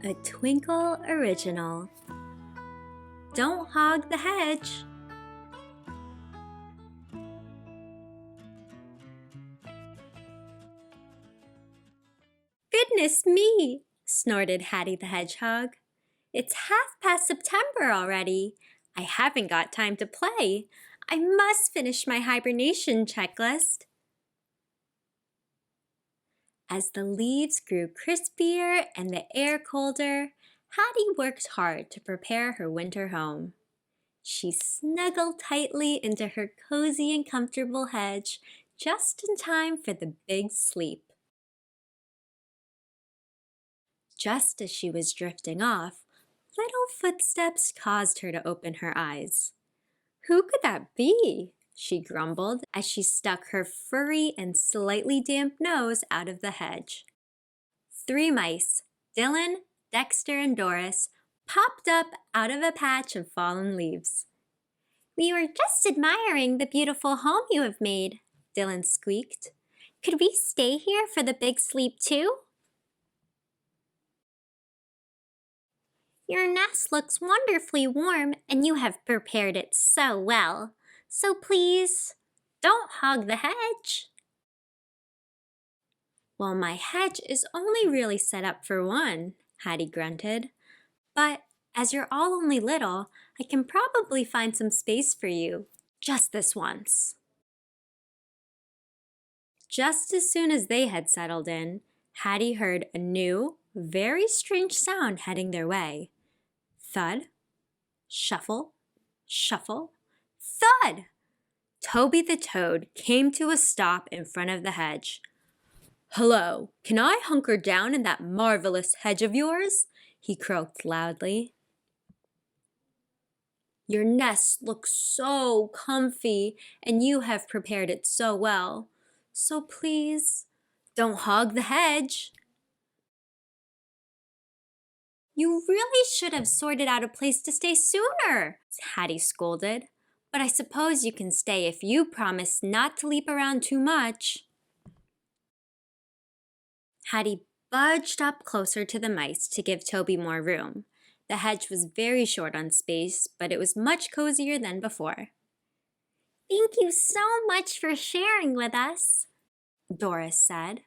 A Twinkl original. Don't hog the hedge. Goodness me, snorted Hattie the Hedgehog. It's half past September already. I haven't got time to play. I must finish my hibernation checklist. As the leaves grew crispier and the air colder, Hattie worked hard to prepare her winter home. She snuggled tightly into her cozy and comfortable hedge just in time for the big sleep. Just as she was drifting off, little footsteps caused her to open her eyes. Who could that be? She grumbled as she stuck her furry and slightly damp nose out of the hedge. 3 mice, Dylan, Dexter, and Doris, popped up out of a patch of fallen leaves. We were just admiring the beautiful home you have made, Dylan squeaked. Could we stay here for the big sleep too? Your nest looks wonderfully warm and you have prepared it so well. So please, don't hog the hedge. Well, my hedge is only really set up for one, Hattie grunted. But as you're all only little, I can probably find some space for you, just this once. Just as soon as they had settled in, Hattie heard a new, very strange sound heading their way. Thud, shuffle, shuffle, thud! Toby the Toad came to a stop in front of the hedge. Hello, can I hunker down in that marvelous hedge of yours? He croaked loudly. Your nest looks so comfy, and you have prepared it so well. So please, don't hog the hedge. You really should have sorted out a place to stay sooner, Hattie scolded. But I suppose you can stay if you promise not to leap around too much. Hattie budged up closer to the mice to give Toby more room. The hedge was very short on space, but it was much cozier than before. Thank you so much for sharing with us, Doris said.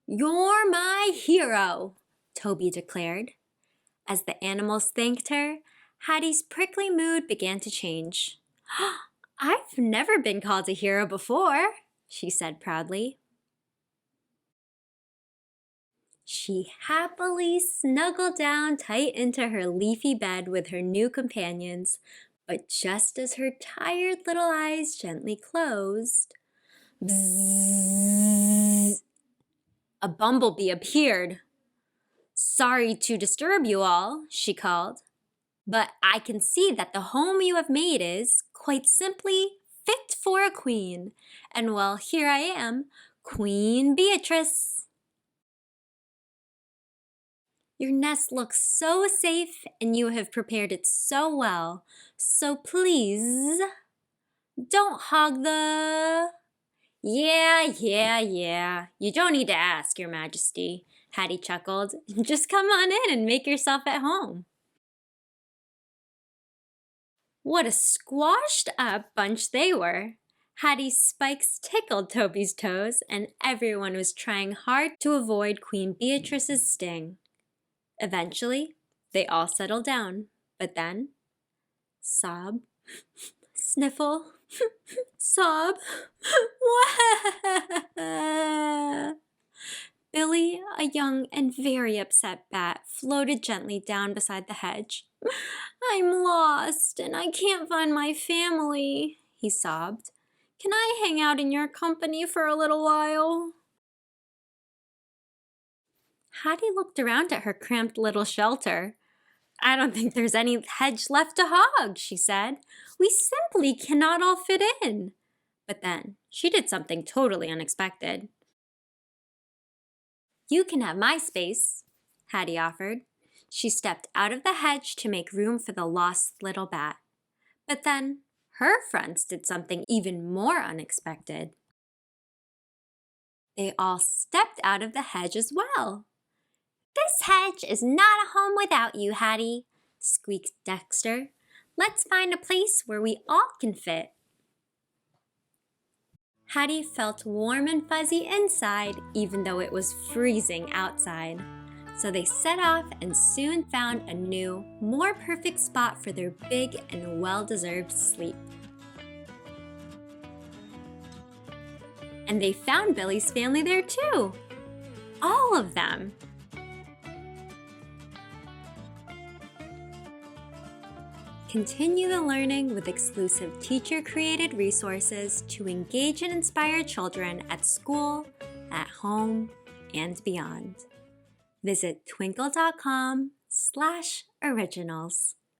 You're my hero, Toby declared. As the animals thanked her, Hattie's prickly mood began to change. I've never been called a hero before, she said proudly. She happily snuggled down tight into her leafy bed with her new companions, but just as her tired little eyes gently closed, bzzz, a bumblebee appeared. Sorry to disturb you all, she called, but I can see that the home you have made is, quite simply, fit for a queen. And well, here I am, Queen Beatrice. Your nest looks so safe and you have prepared it so well. So please, don't hog the... Yeah. You don't need to ask, Your Majesty, Hattie chuckled. Just come on in and make yourself at home. What a squashed up bunch they were. Hattie's spikes tickled Toby's toes and everyone was trying hard to avoid Queen Beatrice's sting. Eventually, they all settled down, but then, sob, sniffle, sob, Billy, a young and very upset bat, floated gently down beside the hedge. I'm lost and I can't find my family, he sobbed. Can I hang out in your company for a little while? Hattie looked around at her cramped little shelter. I don't think there's any hedge left to hog, she said. We simply cannot all fit in. But then she did something totally unexpected. You can have my space, Hattie offered. She stepped out of the hedge to make room for the lost little bat. But then her friends did something even more unexpected. They all stepped out of the hedge as well. This hedge Hedge is not a home without you, Hattie, squeaked Dexter. Let's find a place where we all can fit. Hattie felt warm and fuzzy inside, even though it was freezing outside. So they set off and soon found a new, more perfect spot for their big and well-deserved sleep. And they found Billy's family there too. All of them. Continue the learning with exclusive teacher-created resources to engage and inspire children at school, at home, and beyond. Visit twinkl.com/originals.